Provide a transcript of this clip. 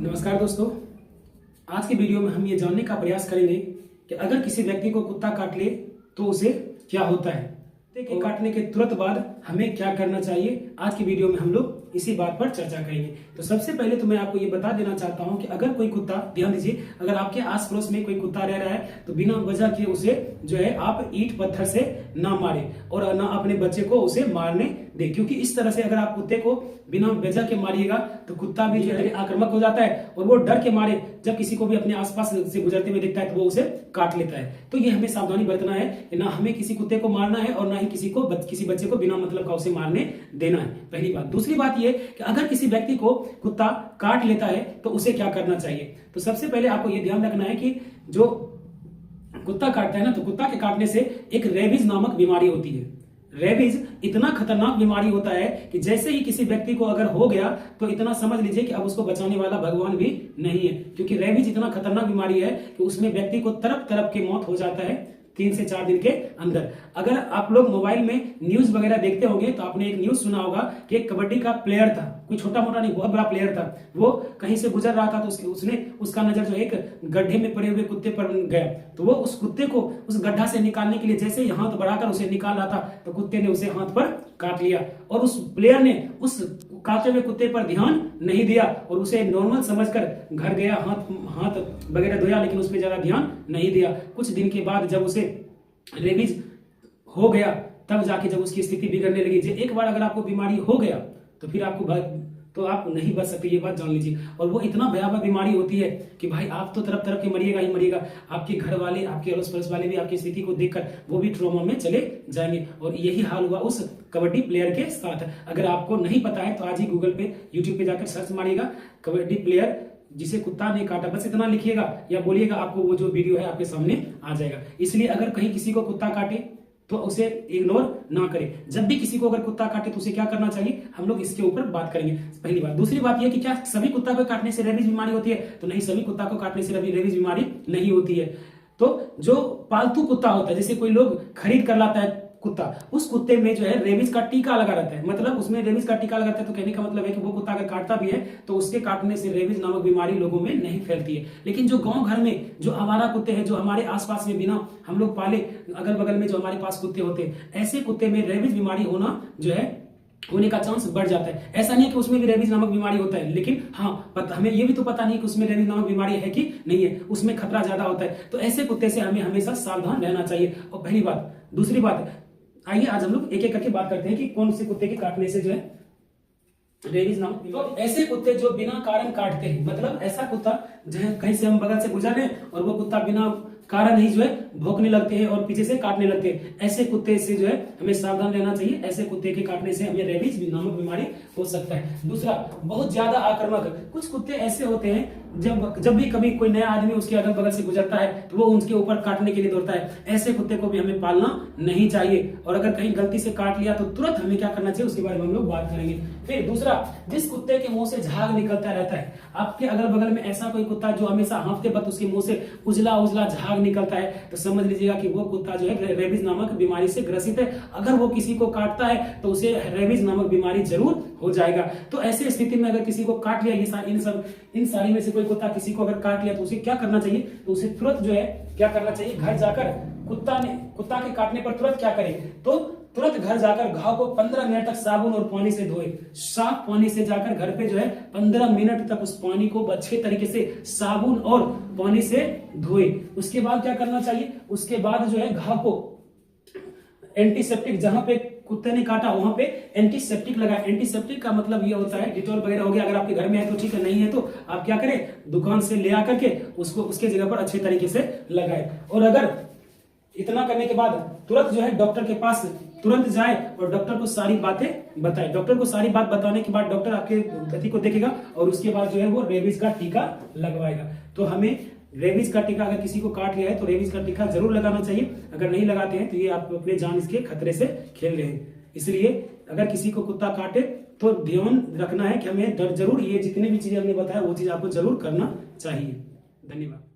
नमस्कार दोस्तों, आज की वीडियो में हम ये जानने का प्रयास करेंगे कि अगर किसी व्यक्ति को कुत्ता काट ले तो उसे क्या होता है। कुत्ते के काटने के तुरंत बाद हमें क्या करना चाहिए, आज की वीडियो में हम लोग इसी बात पर चर्चा करेंगे। तो सबसे पहले तो मैं आपको ये बता देना चाहता हूं कि अगर कोई कुत्ता, ध्यान दीजिए, अगर आपके आस पड़ोस में कोई कुत्ता रह रहा है तो बिना वजह के उसे जो है आप ईंट पत्थर से ना मारे और ना अपने बच्चे को उसे मारने दे, क्योंकि इस तरह से अगर आप कुत्ते को बिना वजह के मारिएगा तो कुत्ता भी जो है आक्रामक हो जाता है और वो डर के मारे जब किसी को भी अपने आसपास से गुजरते हुए दिखता है तो वो उसे काट लेता है। तो ये हमें सावधानी बरतना है कि ना हमें किसी कुत्ते को मारना है और ना ही किसी बच्चे को बिना मतलब का उसे मारने देना है, पहली बात। दूसरी बात ये कि अगर किसी व्यक्ति को कुत्ता काट लेता है तो उसे क्या करना चाहिए। तो सबसे पहले आपको ये ध्यान रखना है कि जो कुत्ता काटता है ना, तो कुत्ता के काटने से एक रेबीज नामक बीमारी होती है। रेबीज इतना खतरनाक बीमारी होता है कि जैसे ही किसी व्यक्ति को अगर हो गया तो इतना समझ लीजिए कि अब उसको बचाने वाला भगवान भी नहीं है, क्योंकि रेबीज इतना खतरनाक बीमारी है कि उसमें व्यक्ति को तरफ तरफ के मौत हो जाता है 3 से 4 दिन के अंदर। अगर आप लोग मोबाइल में न्यूज वगैरह देखते होंगे तो आपने एक न्यूज सुना होगा कि एक कबड्डी का प्लेयर था, कोई छोटा मोटा नहीं, बहुत बड़ा प्लेयर था। वो कहीं से गुजर रहा था तो उसका नजर जो एक गड्ढे में पड़े हुए कुत्ते पर गया, तो वो उस कुत्ते को उस गड्ढा से निकालने के लिए जैसे ही हाथ बढ़ाकर उसे निकाल रहा था तो कुत्ते ने उसे हाथ पर काट लिया और उस प्लेयर ने उस काटे हुए कुत्ते पर ध्यान नहीं दिया और उसे नॉर्मल समझकर घर गया, हाथ वगैरह धोया, लेकिन उसमें ज्यादा ध्यान नहीं दिया। कुछ दिन के बाद जब उसे रेबीज हो गया तब जाके जब उसकी स्थिति बिगड़ने लगी। एक बार अगर आपको बीमारी हो गया तो फिर आप नहीं बच सकते, ये बात जान लीजिए। और वो इतना भयावह बीमारी होती है कि भाई आप तो तरफ तरफ के मरिएगा ही मरिएगा, आपके घर वाले, आपके अड़ोस पड़ोस वाले भी आपकी स्थिति को देखकर वो भी ट्रॉमा में चले जाएंगे। और यही हाल हुआ उस कबड्डी प्लेयर के साथ। अगर आपको नहीं पता है तो आज ही गूगल पे, यूट्यूब पे जाकर सर्च मारिएगा कबड्डी प्लेयर जिसे कुत्ता ने काटा, बस इतना लिखिएगा या बोलिएगा, आपको वो जो वीडियो है आपके सामने आ जाएगा। इसलिए अगर कहीं किसी को कुत्ता काटे तो उसे इग्नोर ना करें। जब भी किसी को अगर कुत्ता काटे तो उसे क्या करना चाहिए, हम लोग इसके ऊपर बात करेंगे, पहली बात। दूसरी बात यह कि क्या सभी कुत्ता को काटने से रेबीज बीमारी होती है, तो नहीं, सभी कुत्ता को काटने से रेबीज बीमारी नहीं होती है। तो जो पालतू कुत्ता होता है, जैसे कोई लोग खरीद कर लाता है कुत्ता, उस कुत्ते में जो है रेबीज का टीका लगा रहता है, मतलब उसमें रेबीज का टीका लगाता है। तो कहने का मतलब है कि वो कुत्ता अगर काटता भी है तो उसके काटने से रेबीज नामक बीमारी लोगों में नहीं फैलती है। लेकिन जो गांव घर में जो आवारा कुत्ते हैं, जो हमारे आसपास में बिना हम लोग पाले, अगल बगल में जो हमारे पास कुत्ते होते हैं, ऐसे कुत्ते में रेबीज बीमारी होने का चांस बढ़ जाता है। ऐसा नहीं है कि उसमें भी रेबीज नामक बीमारी होता है, लेकिन हाँ, हमें ये भी तो पता नहीं कि उसमें रेबीज नामक बीमारी है कि नहीं है, उसमें खतरा ज्यादा होता है। तो ऐसे कुत्ते से हमें हमेशा सावधान रहना चाहिए, और पहली बात। दूसरी बात, आइए आज हम लोग एक एक करके बात करते हैं कि कौन से कुत्ते के काटने से जो है रेबीज नामक। तो ऐसे कुत्ते जो बिना कारण काटते हैं, मतलब ऐसा कुत्ता जो है कहीं से हम बगल से गुजर रहे हैं और वो कुत्ता बिना कारण ही जो है भौंकने लगते हैं और पीछे से काटने लगते हैं, ऐसे कुत्ते से जो है हमें सावधान रहना चाहिए। ऐसे कुत्ते के काटने से हमें रेबीज नामक बीमारी हो सकता है। दूसरा, बहुत ज्यादा आक्रामक कुछ कुत्ते ऐसे होते हैं, जब भी कभी कोई नया आदमी उसके अगल बगल से गुजरता है तो वो उनके ऊपर काटने के लिए दौड़ता है। ऐसे कुत्ते को भी हमें पालना नहीं चाहिए, और अगर कहीं गलती से काट लिया तो तुरंत हमें क्या करना चाहिए उसके बारे में हम लोग बात करेंगे। फिर दूसरा, जिस कुत्ते के मुंह से झाग निकलता रहता है, आपके अगल बगल में ऐसा कोई कुत्ता जो हमेशा हफ्ते बाद उसके मुंह से उजला उजला झाग निकलता है, तो समझ लीजिएगा कि वो कुत्ता जो है रेबीज नामक बीमारी से ग्रसित है। अगर वो किसी को काटता है तो उसे रेबीज नामक बीमारी जरूर हो जाएगा। तो ऐसी स्थिति में अगर किसी को काट लिया, इन सारी में से कोई कुत्ता किसी को अगर काट लिया तो उसे क्या करना चाहिए, तो उसे तुरंत जो है क्या करना चाहिए, घर जाकर कुत्ता के काटने पर तुरंत क्या करे, तो तुरंत घर जाकर घाव को 15 मिनट तक साबुन और पानी से धोए। साफ पानी से जाकर घर पे जो है 15 मिनट तक उस पानी को अच्छे तरीके से साबुन और पानी से धोए। उसके बाद क्या करना चाहिए, उसके बाद जो है घाव को एंटीसेप्टिक, जहां पे कुत्ते ने काटा वहां पे एंटीसेप्टिक लगाए। एंटीसेप्टिक का मतलब ये होता है, डिटॉल वगैरह हो गया, अगर आपके घर में है तो ठीक है, नहीं है तो आप क्या करें, दुकान से ले आकर के उसको उसके जगह पर अच्छे तरीके से लगाए। और अगर इतना करने के बाद तुरंत जो है डॉक्टर के पास तुरंत जाए और डॉक्टर को सारी बातें बताए। डॉक्टर को सारी बात बताने के बाद डॉक्टर आपके गति को देखेगा और उसके बाद जो है वो रेबीज का टीका लगवाएगा। तो हमें रेबीज का टीका, अगर किसी को काट लिया है तो रेबीज का टीका जरूर लगाना चाहिए। अगर नहीं लगाते हैं तो ये आप अपने जान इसके खतरे से खेल रहे हैं। इसलिए अगर किसी को कुत्ता काटे तो ध्यान रखना है कि हमें जरूर ये जितने भी चीजें हमने बताया वो चीज आपको जरूर करना चाहिए। धन्यवाद।